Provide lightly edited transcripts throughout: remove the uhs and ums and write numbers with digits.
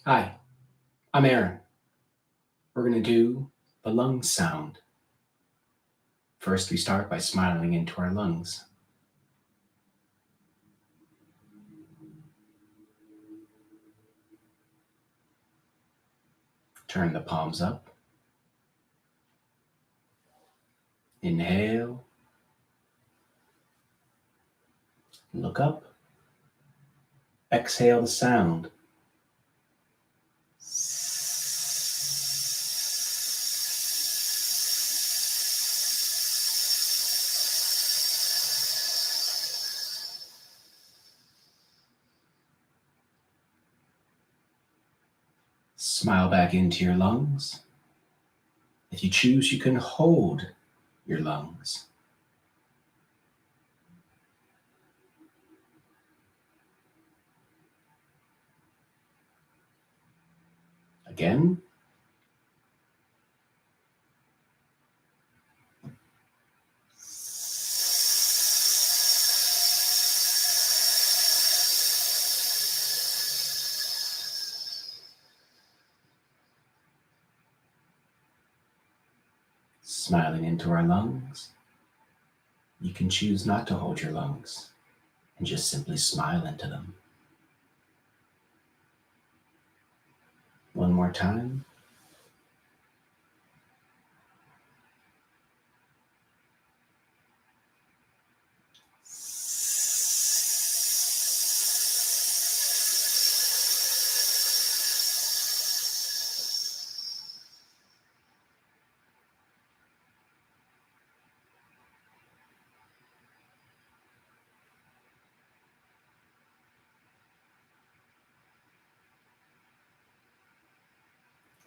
Hi, I'm Aaron. We're going to do the lung sound. First, we start by smiling into our lungs. Turn the palms up. Inhale. Look up. Exhale the sound. Smile back into your lungs. If you choose, you can hold your lungs. Again. Smiling into our lungs. You can choose not to hold your lungs and just simply smile into them. One more time.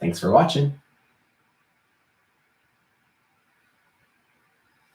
Thanks for watching.